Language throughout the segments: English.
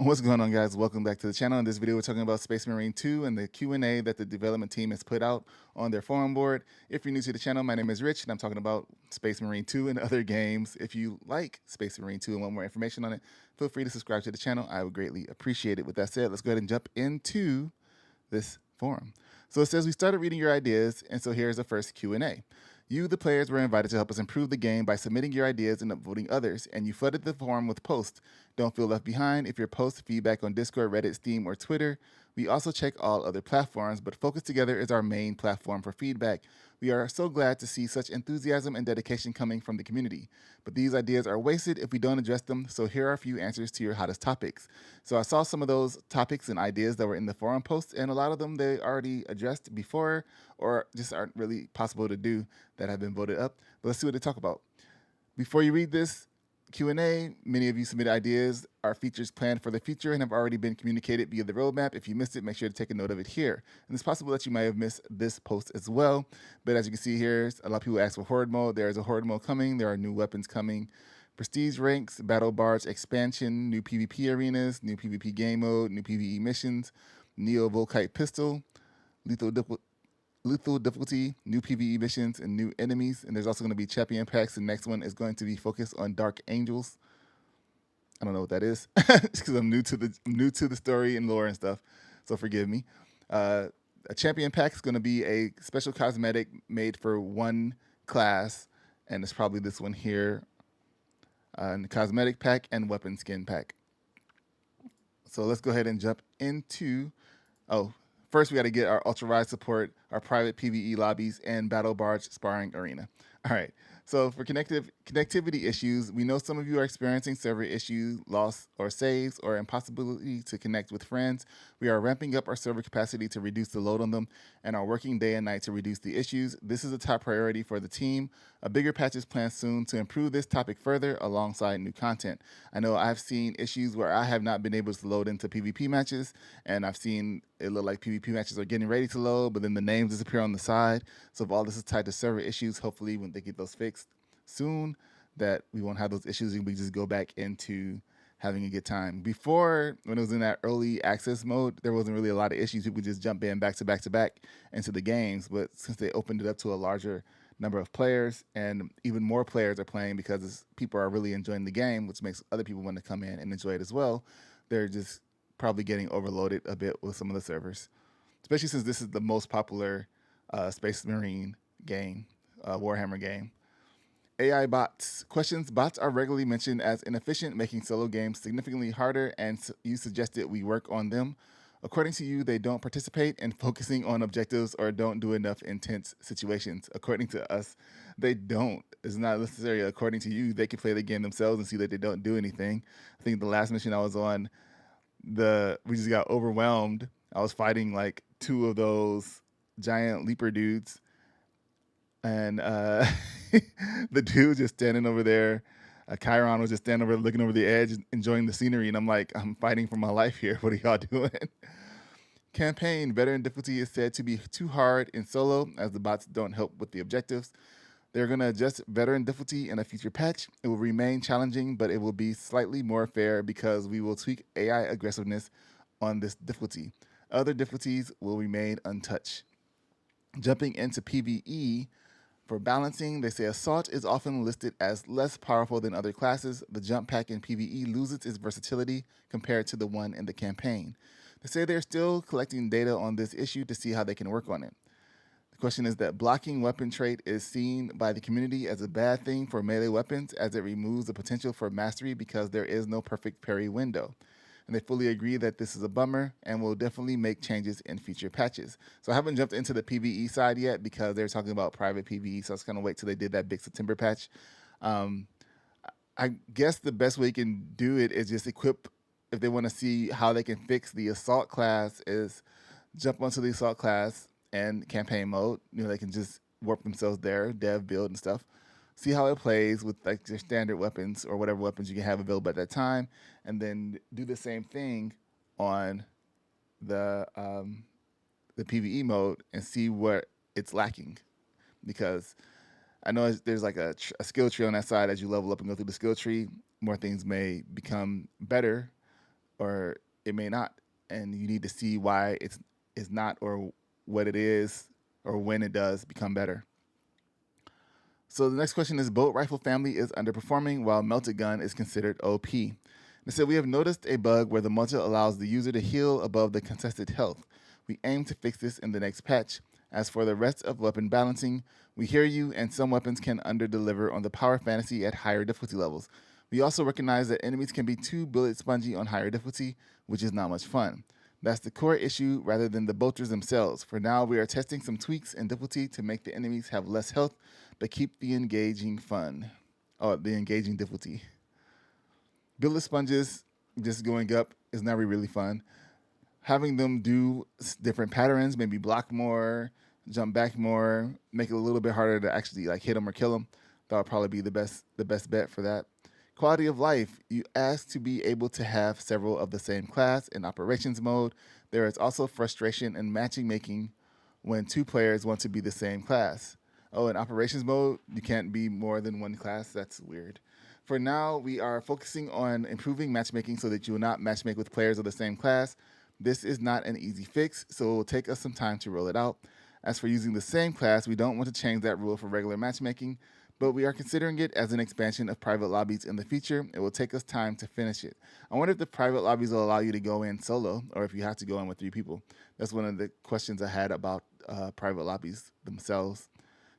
What's going on, guys? Welcome back to the channel. In this video, we're talking about Space Marine 2 and the Q&A that the development team has put out on their forum board. If you're new to the channel, my name is Rich, and I'm talking about Space Marine 2 and other games. If you like Space Marine 2 and want more information on it, feel free to subscribe to the channel. I would greatly appreciate it. With that said, let's go ahead and jump into this forum. So it says we started reading your ideas, and so here's the first Q&A. You, the players, were invited to help us improve the game by submitting your ideas and upvoting others, and you flooded the forum with posts. Don't feel left behind if your post feedback on Discord, Reddit, Steam, or Twitter. We also check all other platforms, but Focus Together is our main platform for feedback. We are so glad to see such enthusiasm and dedication coming from the community. But these ideas are wasted if we don't address them, so here are a few answers to your hottest topics. So I saw some of those topics and ideas that were in the forum posts, and a lot of them they already addressed before or just aren't really possible to do that have been voted up. But let's see what they talk about. Before you read this Q&A, many of you submitted ideas, are features planned for the future and have already been communicated via the roadmap. If you missed it, make sure to take a note of it here. And it's possible that you might have missed this post as well. But as you can see here, a lot of people ask for Horde mode. There is a Horde mode coming. There are new weapons coming. Prestige ranks, Battle Barge expansion, new PvP arenas, new PvP game mode, new PvE missions, Neo Volkite pistol, lethal difficulty, new PvE missions, and new enemies. And there's also going to be champion packs. The next one is going to be focused on Dark Angels. I don't know what that is because I'm new to the story and lore and stuff. So forgive me. A champion pack is going to be a special cosmetic made for one class, and it's probably this one here. And the cosmetic pack and weapon skin pack. So let's go ahead and jump into. First, we got to get our Ultra Ride support, our private PvE lobbies, and Battle Barge sparring arena. All right. So for connectivity issues, we know some of you are experiencing server issues, loss or saves, or impossibility to connect with friends. We are ramping up our server capacity to reduce the load on them and are working day and night to reduce the issues. This is a top priority for the team. A bigger patch is planned soon to improve this topic further alongside new content. I know I've seen issues where I have not been able to load into PvP matches, and I've seen it look like PvP matches are getting ready to load, but then the names disappear on the side. So if all this is tied to server issues, hopefully when they get those fixed soon, that we won't have those issues and we just go back into having a good time. Before, when it was in that early access mode, there wasn't really a lot of issues. People just jump in back to back to back into the games. But since they opened it up to a larger number of players and even more players are playing because people are really enjoying the game, which makes other people want to come in and enjoy it as well, they're just probably getting overloaded a bit with some of the servers, especially since this is the most popular Space Marine game, Warhammer game. AI bots. Questions. Bots are regularly mentioned as inefficient, making solo games significantly harder, and you suggested we work on them. According to you, they don't participate in focusing on objectives or don't do enough intense situations. According to us, they don't. It's not necessarily according to you. They can play the game themselves and see that they don't do anything. I think the last mission I was on, we just got overwhelmed. I was fighting like two of those giant leaper dudes, and the dude just standing over there. Chiron was just standing over looking over the edge, enjoying the scenery, and I'm like, I'm fighting for my life here. What are y'all doing? Campaign. Veteran difficulty is said to be too hard in solo, as the bots don't help with the objectives. They're going to adjust veteran difficulty in a future patch. It will remain challenging, but it will be slightly more fair because we will tweak AI aggressiveness on this difficulty. Other difficulties will remain untouched. Jumping into PvE, for balancing, they say Assault is often listed as less powerful than other classes. The jump pack in PvE loses its versatility compared to the one in the campaign. They say they're still collecting data on this issue to see how they can work on it. The question is that blocking weapon trait is seen by the community as a bad thing for melee weapons, as it removes the potential for mastery because there is no perfect parry window. And they fully agree that this is a bummer and will definitely make changes in future patches. So I haven't jumped into the PvE side yet because they're talking about private PvE, so I was going to wait till they did that big September patch. I guess the best way you can do it is just equip, if they want to see how they can fix the Assault class, is jump onto the Assault class and campaign mode. They can just warp themselves there, dev, build, and stuff. See how it plays with like their standard weapons or whatever weapons you can have available at that time, and then do the same thing on the PvE mode and see where it's lacking. Because I know there's like a skill tree on that side. As you level up and go through the skill tree, more things may become better or it may not, and you need to see why it's not, or what it is, or when it does become better. So the next question is, bolt rifle family is underperforming while melted gun is considered OP. They said, we have noticed a bug where the melted allows the user to heal above the contested health. We aim to fix this in the next patch. As for the rest of weapon balancing, we hear you, and some weapons can under-deliver on the power fantasy at higher difficulty levels. We also recognize that enemies can be too bullet spongy on higher difficulty, which is not much fun. That's the core issue rather than the bolters themselves. For now, we are testing some tweaks in difficulty to make the enemies have less health, but keep the engaging fun. Oh, the engaging difficulty. Bullet sponges just going up is never really fun. Having them do different patterns, maybe block more, jump back more, make it a little bit harder to actually like hit them or kill them. That would probably be the best bet for that. Quality of life. You ask to be able to have several of the same class in operations mode. There is also frustration in matching making when two players want to be the same class. Oh, in operations mode, you can't be more than one class. That's weird. For now, we are focusing on improving matchmaking so that you will not matchmake with players of the same class. This is not an easy fix, so it will take us some time to roll it out. As for using the same class, we don't want to change that rule for regular matchmaking, but we are considering it as an expansion of private lobbies in the future. It will take us time to finish it. I wonder if the private lobbies will allow you to go in solo, or if you have to go in with 3 people. That's one of the questions I had about private lobbies themselves.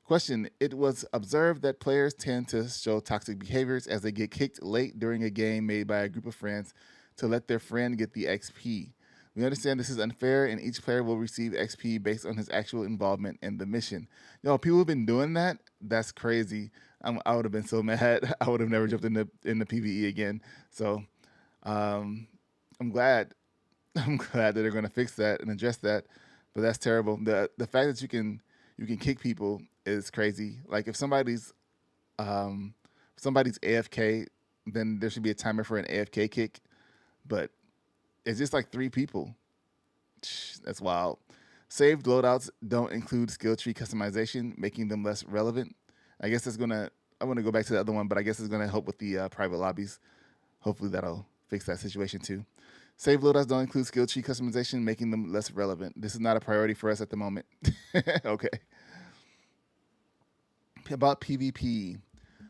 Question: it was observed that players tend to show toxic behaviors as they get kicked late during a game made by a group of friends to let their friend get the XP. We understand this is unfair, and each player will receive XP based on his actual involvement in the mission. Yo, people have been doing that. That's crazy. I would have been so mad. I would have never jumped in the PVE again. So I'm glad. I'm glad that they're going to fix that and address that. But that's terrible. The fact that you can kick people is crazy. Like if somebody's AFK, then there should be a timer for an AFK kick. But it's just like 3 people. That's wild. Saved loadouts don't include skill tree customization, making them less relevant. I guess I want to go back to the other one, but I guess it's gonna help with the private lobbies. Hopefully that'll fix that situation too. Save loadouts don't include skill tree customization, making them less relevant. This is not a priority for us at the moment. Okay. About PvP.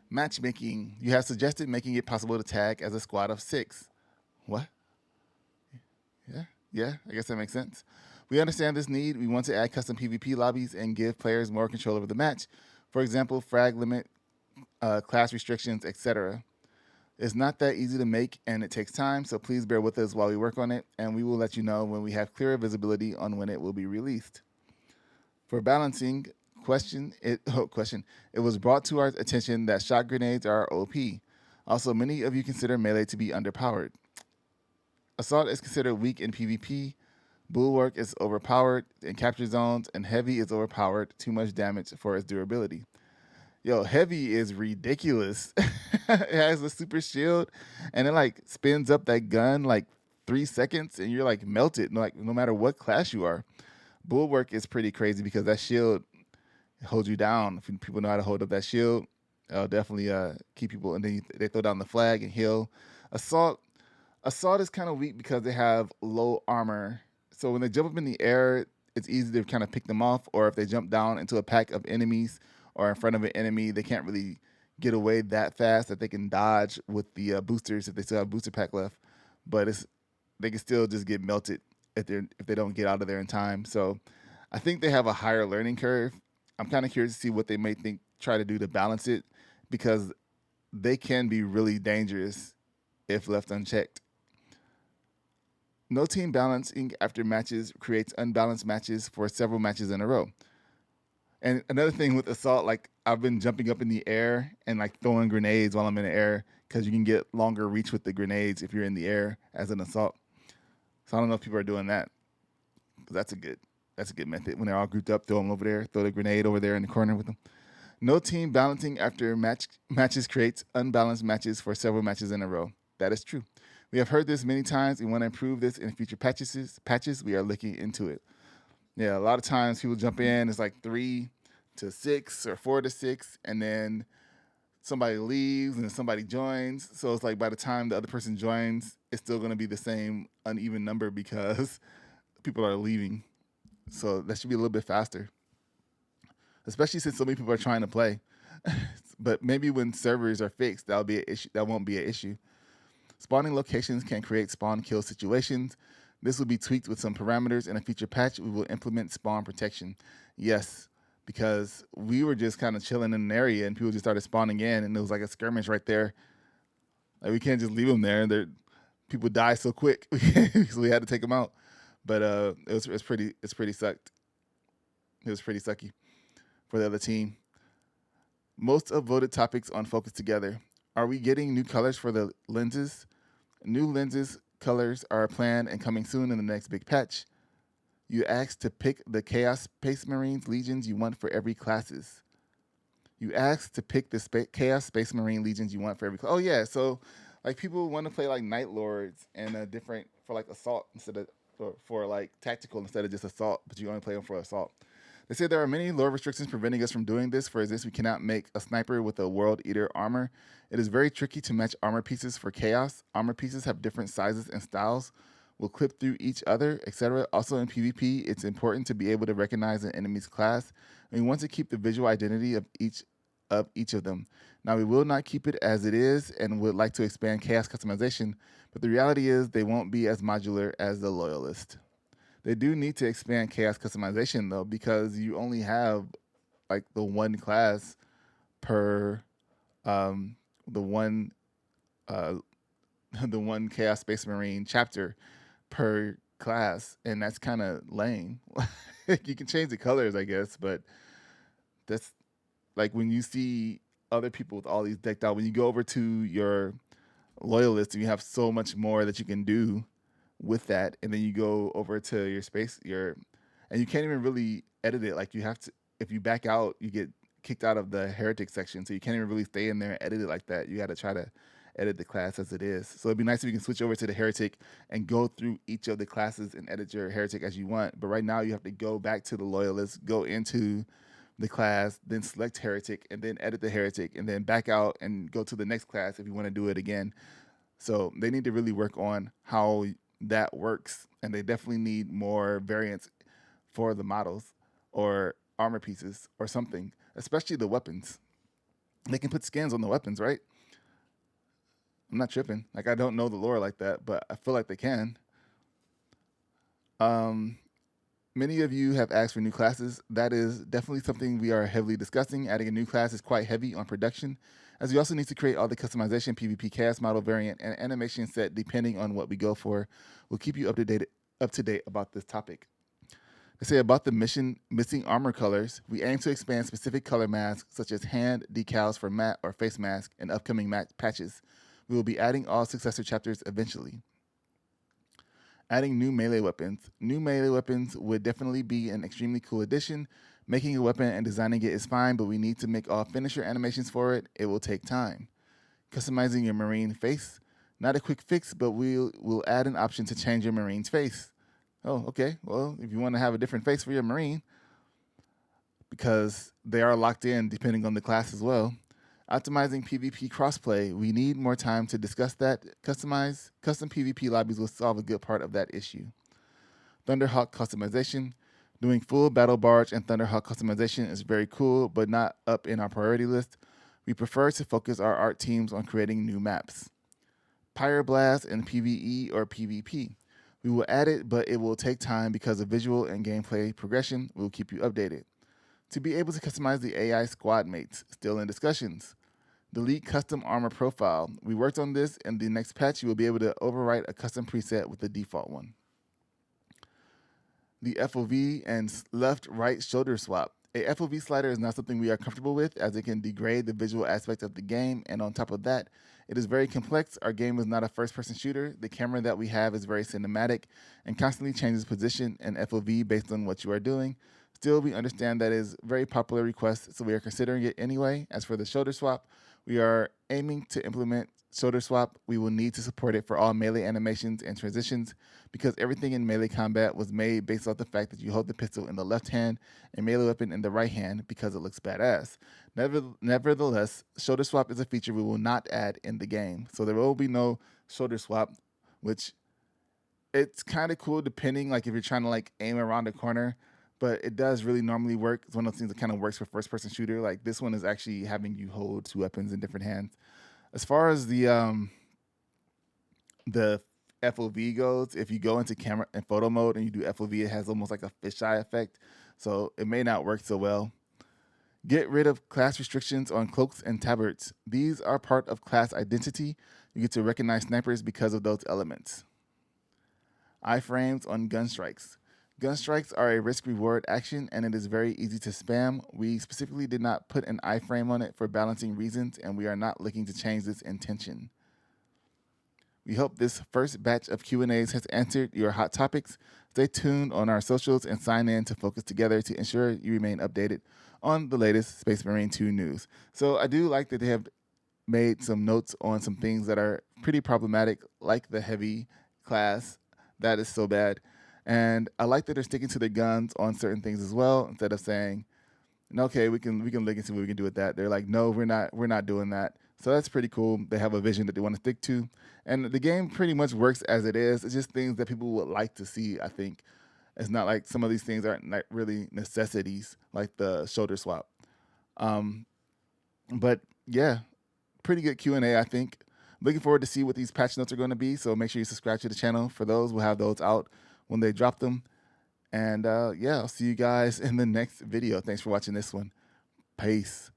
Matchmaking. You have suggested making it possible to tag as a squad of 6. What? Yeah, I guess that makes sense. We understand this need. We want to add custom PvP lobbies and give players more control over the match. For example, frag limit, class restrictions, etc. It's not that easy to make, and it takes time, so please bear with us while we work on it, and we will let you know when we have clearer visibility on when it will be released. For balancing, it was brought to our attention that shot grenades are OP. Also, many of you consider melee to be underpowered. Assault is considered weak in PvP. Bulwark is overpowered in capture zones, and heavy is overpowered, too much damage for its durability. Yo, heavy is ridiculous. It has a super shield, and it like spins up that gun like 3 seconds, and you're like melted. Like no matter what class you are. Bulwark is pretty crazy because that shield holds you down. If people know how to hold up that shield, it'll definitely keep people. And then they throw down the flag and heal. Assault is kind of weak because they have low armor. So when they jump up in the air, it's easy to kind of pick them off. Or if they jump down into a pack of enemies or in front of an enemy, they can't really get away that fast that they can dodge with the boosters if they still have booster pack left. But they can still just get melted if they don't get out of there in time. So I think they have a higher learning curve. I'm kind of curious to see what they may try to do to balance it, because they can be really dangerous if left unchecked. No team balancing after matches creates unbalanced matches for several matches in a row. And another thing with assault, like I've been jumping up in the air and like throwing grenades while I'm in the air, because you can get longer reach with the grenades if you're in the air as an assault. So I don't know if people are doing that. That's a good method. When they're all grouped up, throw them over there, throw the grenade over there in the corner with them. No team balancing after matches creates unbalanced matches for several matches in a row. That is true. We have heard this many times. We want to improve this in future patches. We are looking into it. Yeah, a lot of times people jump in, it's like 3 to 6 or 4 to 6, and then somebody leaves and then somebody joins. So it's like by the time the other person joins, it's still going to be the same uneven number because people are leaving. So that should be a little bit faster, especially since so many people are trying to play. But maybe when servers are fixed, that'll be an issue. That won't be an issue. Spawning locations can create spawn kill situations. This will be tweaked with some parameters. In a future patch, we will implement spawn protection. Yes, because we were just kind of chilling in an area and people just started spawning in, and it was like a skirmish right there. Like, we can't just leave them there. People die so quick, so we had to take them out. But it's pretty sucked. It was pretty sucky for the other team. Most upvoted topics on Focus Together. Are we getting new colors for the lenses? New lenses colors are planned and coming soon in the next big patch. You asked to pick the Chaos Space Marines legions you want for every classes. You asked to pick the Chaos Space Marine legions you want for every class. Oh yeah, so like people want to play like Night Lords and different for like assault instead of for like tactical instead of just assault, but you only play them for assault. They say there are many lore restrictions preventing us from doing this. For instance, we cannot make a sniper with a World Eater armor. It is very tricky to match armor pieces for Chaos. Armor pieces have different sizes and styles, will clip through each other, etc. Also in PvP, it's important to be able to recognize an enemy's class, and we want to keep the visual identity of each of them. Now, we will not keep it as it is and would like to expand Chaos customization, but the reality is they won't be as modular as the Loyalist. They do need to expand Chaos customization though, because you only have like the one class per the one the one Chaos Space Marine chapter per class, and that's kind of lame. You can change the colors, I guess, but that's like when you see other people with all these decked out. When you go over to your Loyalist, you have so much more that you can do with that, and then you go over to your and you can't even really edit it. Like, you have to, if you back out, you get kicked out of the heretic section, so you can't even really stay in there and edit it like that. You got to try to edit the class as it is. So it'd be nice if you can switch over to the heretic and go through each of the classes and edit your heretic as you want. But right now you have to go back to the Loyalist, go into the class, then select heretic, and then edit the heretic, and then back out and go to the next class if you want to do it again. So they need to really work on how that works, and they definitely need more variants for the models or armor pieces or something, especially the weapons. They can put skins on the weapons, right? I'm not tripping. Like, I don't know the lore like that, but I feel like they can. Many of you have asked for new classes. That is definitely something we are heavily discussing. Adding a new class is quite heavy on production, as we also need to create all the customization, PvP chaos model variant, and animation set depending on what we go for. We'll keep you up to date about this topic. They say about the mission missing armor colors, we aim to expand specific color masks such as hand decals for matte or face mask in upcoming patches. We will be adding all successor chapters eventually. Adding new melee weapons. New melee weapons would definitely be an extremely cool addition. Making a weapon and designing it is fine, but we need to make all finisher animations for it. It will take time. Customizing your marine face. Not a quick fix, but we'll add an option to change your marine's face. Oh, okay. Well, if you want to have a different face for your marine, because they are locked in depending on the class as well. Optimizing PvP crossplay. We need more time to discuss that. Custom PvP lobbies will solve a good part of that issue. Thunderhawk customization. Doing full Battle Barge and Thunderhawk customization is very cool, but not up in our priority list. We prefer to focus our art teams on creating new maps. Pyroblast in PvE or PvP. We will add it, but it will take time because of visual and gameplay progression. We will keep you updated. To be able to customize the AI squad mates, still in discussions. Delete custom armor profile. We worked on this. In the next patch, you will be able to overwrite a custom preset with the default one. The FOV and left-right shoulder swap. A FOV slider is not something we are comfortable with, as it can degrade the visual aspect of the game, and on top of that, it is very complex. Our game is not a first-person shooter. The camera that we have is very cinematic and constantly changes position and FOV based on what you are doing. Still, we understand that it is a very popular request, so we are considering it anyway. As for the shoulder swap, we are aiming to implement shoulder swap. We will need to support it for all melee animations and transitions, because everything in melee combat was made based off the fact that you hold the pistol in the left hand and melee weapon in the right hand because it looks badass. Nevertheless, shoulder swap is a feature we will not add in the game, so there will be no shoulder swap which it's kind of cool depending, like if you're trying to like aim around the corner, but it does really normally work. It's one of those things that kind of works for first person shooter. Like this one is actually having you hold two weapons in different hands. As far as the FOV goes, if you go into camera and photo mode and you do FOV, it has almost like a fisheye effect. So it may not work so well. Get rid of class restrictions on cloaks and tabards. These are part of class identity. You get to recognize snipers because of those elements. Iframes on gun strikes. Gun strikes are a risk-reward action, and it is very easy to spam. We specifically did not put an iframe on it for balancing reasons, and we are not looking to change this intention. We hope this first batch of Q&As has answered your hot topics. Stay tuned on our socials and sign in to focus together to ensure you remain updated on the latest Space Marine 2 news. So I do like that they have made some notes on some things that are pretty problematic, like the heavy class. That is so bad. And I like that they're sticking to their guns on certain things as well, instead of saying, okay, we can look and see what we can do with that. They're like, no, we're not doing that. So that's pretty cool. They have a vision that they want to stick to. And the game pretty much works as it is. It's just things that people would like to see, I think. It's not like some of these things aren't like really necessities, like the shoulder swap. But yeah, pretty good Q&A, I think. Looking forward to see what these patch notes are going to be. So make sure you subscribe to the channel for those. We'll have those out when they drop them. And yeah, I'll see you guys in the next video. Thanks for watching this one. Peace.